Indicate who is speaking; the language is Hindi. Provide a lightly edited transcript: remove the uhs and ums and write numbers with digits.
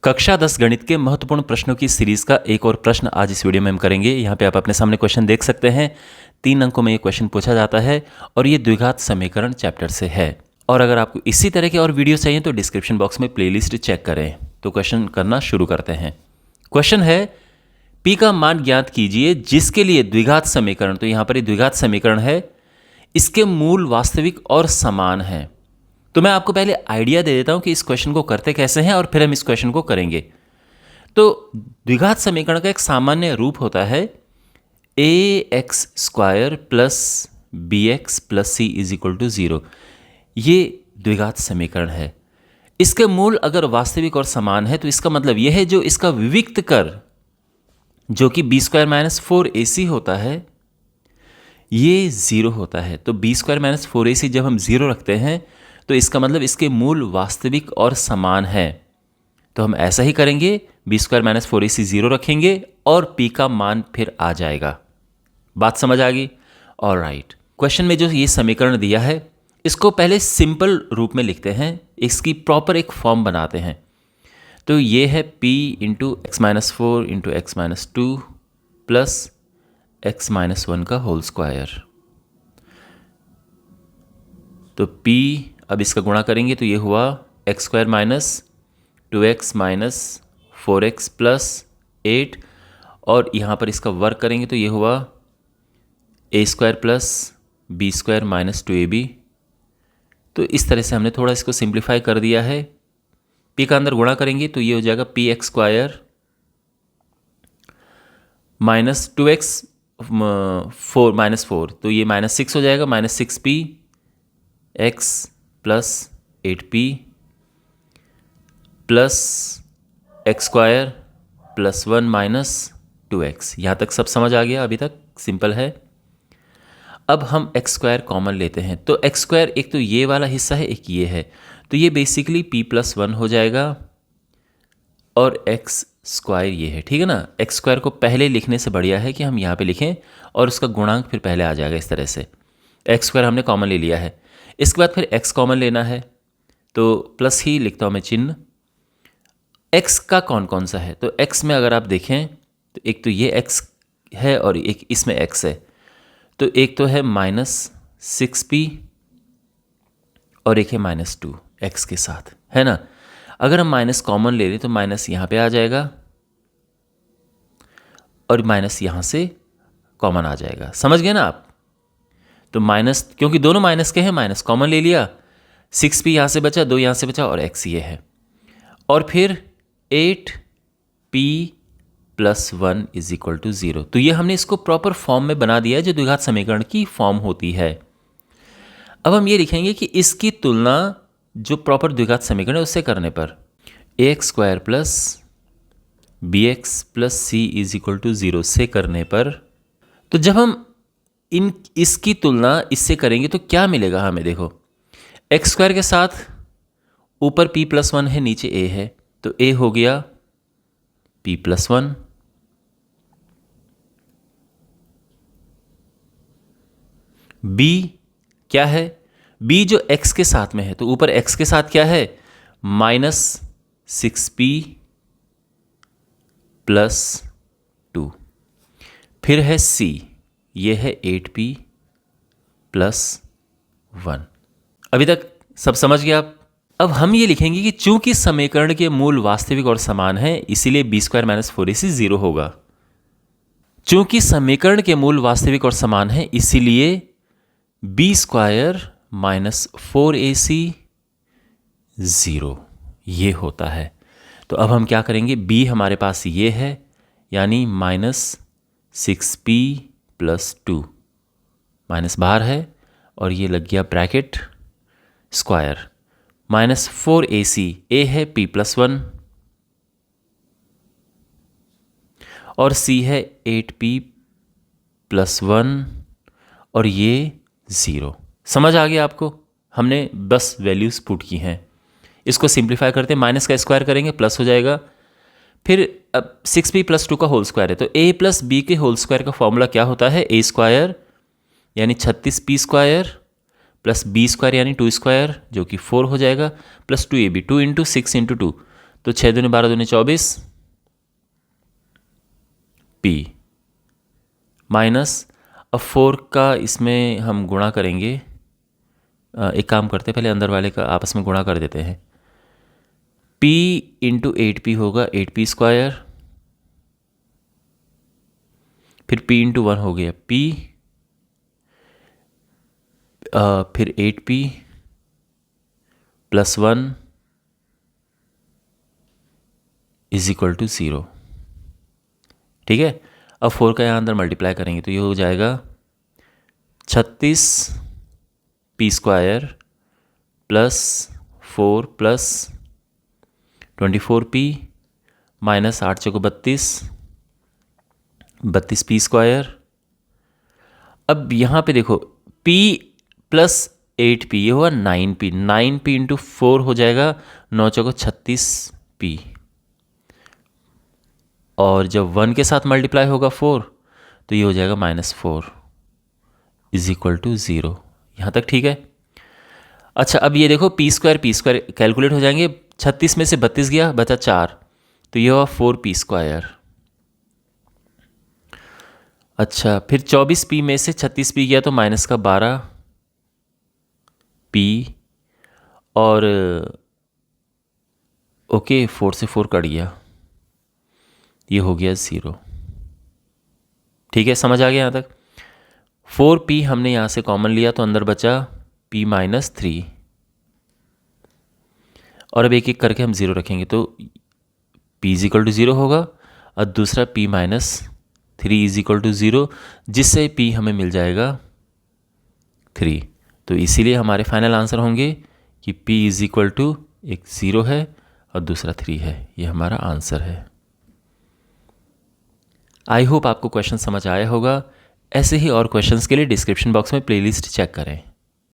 Speaker 1: कक्षा 10 गणित के महत्वपूर्ण प्रश्नों की सीरीज का एक और प्रश्न आज इस वीडियो में हम करेंगे। यहाँ पे आप अपने सामने क्वेश्चन देख सकते हैं। 3 अंकों में ये क्वेश्चन पूछा जाता है और ये द्विघात समीकरण चैप्टर से है। और अगर आपको इसी तरह के और वीडियो चाहिए तो डिस्क्रिप्शन बॉक्स में प्लेलिस्ट चेक करें। तो क्वेश्चन करना शुरू करते हैं। क्वेश्चन है पी का मान ज्ञात कीजिए जिसके लिए द्विघात समीकरण, तो यहाँ पर ये द्विघात समीकरण है, इसके मूल वास्तविक और समान है। तो मैं आपको पहले आइडिया दे देता हूं कि इस क्वेश्चन को करते कैसे हैं और फिर हम इस क्वेश्चन को करेंगे। तो द्विघात समीकरण का एक सामान्य रूप होता है ax² plus bx plus c is equal to 0। ये द्विघात समीकरण है। इसके मूल अगर वास्तविक और समान है तो इसका मतलब यह है जो इसका विविक्त कर जो कि b² माइनस 4ac होता है ये 0 होता है। तो b² माइनस 4ac जब हम 0 रखते हैं तो इसका मतलब इसके मूल वास्तविक और समान है। तो हम ऐसा ही करेंगे, b² माइनस 4ac 0 रखेंगे और p का मान फिर आ जाएगा। बात समझ आ गई? ऑलराइट। क्वेश्चन में जो ये समीकरण दिया है इसको पहले सिंपल रूप में लिखते हैं, इसकी प्रॉपर एक फॉर्म बनाते हैं। तो ये है p into x minus 4 into x minus 2 plus x minus 1 का होल स्क्वायर। तो p अब इसका गुणा करेंगे तो ये हुआ x² minus 2x minus 4x plus 8 और यहाँ पर इसका वर्क करेंगे तो ये हुआ a² plus b² minus 2ab। तो इस तरह से हमने थोड़ा इसको सिंप्लीफाई कर दिया है। p का अंदर गुणा करेंगे तो ये हो जाएगा px² माइनस 2x 4 माइनस 4 तो ये माइनस 6 हो जाएगा, minus 6p x plus 8p plus x² plus 1 minus 2x। यहाँ तक सब समझ आ गया? अभी तक सिंपल है। अब हम x² कॉमन लेते हैं तो x² एक तो ये वाला हिस्सा है, एक ये है, तो ये बेसिकली p प्लस 1 हो जाएगा और x² ये है, ठीक है ना। x² को पहले लिखने से बढ़िया है कि हम यहाँ पे लिखें और उसका गुणांक फिर पहले आ जाएगा। इस तरह से x² हमने कॉमन ले लिया है। इसके बाद फिर x कॉमन लेना है तो प्लस ही लिखता हूँ मैं चिन्ह। x का कौन कौन सा है? तो x में अगर आप देखें तो एक तो ये x है और एक इसमें x है। तो एक तो है माइनस 6p और एक है माइनस 2 x के साथ, है ना। अगर हम माइनस कॉमन ले लें तो माइनस यहाँ पे आ जाएगा और माइनस यहाँ से कॉमन आ जाएगा। समझ गए ना आप? तो माइनस, क्योंकि दोनों माइनस के हैं, माइनस कॉमन ले लिया, 6p यहाँ से बचा, 2 यहाँ से बचा और x ये है। और फिर 8p plus 1 is equal to 0। तो ये हमने इसको प्रॉपर फॉर्म में बना दिया है जो द्विघात समीकरण की फॉर्म होती है। अब हम ये लिखेंगे कि इसकी तुलना जो प्रॉपर द्विघात समीकरण है उससे करने पर ax² plus bx plus c is equal to 0 से करने पर, तो जब हम इसकी तुलना इससे करेंगे तो क्या मिलेगा हमें? देखो x² के साथ ऊपर p प्लस 1 है, नीचे a है, तो a हो गया p प्लस 1 b क्या है? b जो x के साथ में है तो ऊपर x के साथ क्या है? Minus 6p plus 2। फिर है c, ये है 8p प्लस 1। अभी तक सब समझ गया आप? अब हम ये लिखेंगे कि चूंकि समीकरण के मूल वास्तविक और समान है इसीलिए b² माइनस 4ac 0 होगा। चूंकि समीकरण के मूल वास्तविक और समान है इसीलिए b² माइनस 4ac 0 ये होता है। तो अब हम क्या करेंगे? b हमारे पास ये है यानी माइनस 6p प्लस 2, माइनस बाहर है और ये लग गया bracket square, minus 4ac, a है p प्लस 1 और c है 8p प्लस 1 और ये 0। समझ आ गया आपको? हमने बस वैल्यूज पुट की हैं। इसको सिंप्लीफाई करते हैं, माइनस का स्क्वायर करेंगे प्लस हो जाएगा। फिर अब 6p प्लस 2 का होल स्क्वायर है तो a प्लस b के होल स्क्वायर का फॉर्मूला क्या होता है? a² यानी 36p² प्लस b² यानी 2² जो कि 4 हो जाएगा प्लस 2ab, 2 इंटू 6 इंटू 2 तो 6 दूनी 12 दूनी 24 P माइनस, अब 4 का इसमें हम गुणा करेंगे। एक काम करते हैं, पहले अंदर वाले का आपस में गुणा कर देते हैं। P इंटू 8P होगा 8P स्क्वायर, फिर P इंटू 1 हो गया P, फिर 8P plus 1 is equal to 0। ठीक है, अब 4 का यहाँ अंदर मल्टीप्लाई करेंगे तो ये हो जाएगा 36P square plus 4 plus 24P minus 8 चौको 32, 32P स्क्वायर। अब यहाँ पे देखो P प्लस 8P, ये होगा 9P, 9P इंटू 4 हो जाएगा 9 चौको 36P, और जब 1 के साथ मल्टीप्लाई होगा 4 तो ये हो जाएगा -4 इज इक्वल टू 0। यहाँ तक ठीक है। अच्छा, अब ये देखो P स्क्वायर कैलकुलेट हो जाएंगे, 36 में से 32 गया, बचा 4, तो ये हुआ 4P स्क्वायर। अच्छा, फिर 24P में से 36P गया तो माइनस का 12P, और ओके 4 से 4 कट गया, ये हो गया 0। ठीक है, समझ आ गया यहाँ तक। 4P हमने यहाँ से कॉमन लिया तो अंदर बचा P माइनस 3, और अब एक एक करके हम 0 रखेंगे तो P इज इक्वल टू 0 होगा, और दूसरा P minus 3 is equal to 0, जिससे P हमें मिल जाएगा 3। तो इसीलिए हमारे फाइनल आंसर होंगे कि P इज इक्वल टू एक 0 है और दूसरा 3 है। ये हमारा आंसर है। आई होप आपको क्वेश्चन समझ आया होगा। ऐसे ही और क्वेश्चंस के लिए डिस्क्रिप्शन बॉक्स में प्लेलिस्ट चेक करें।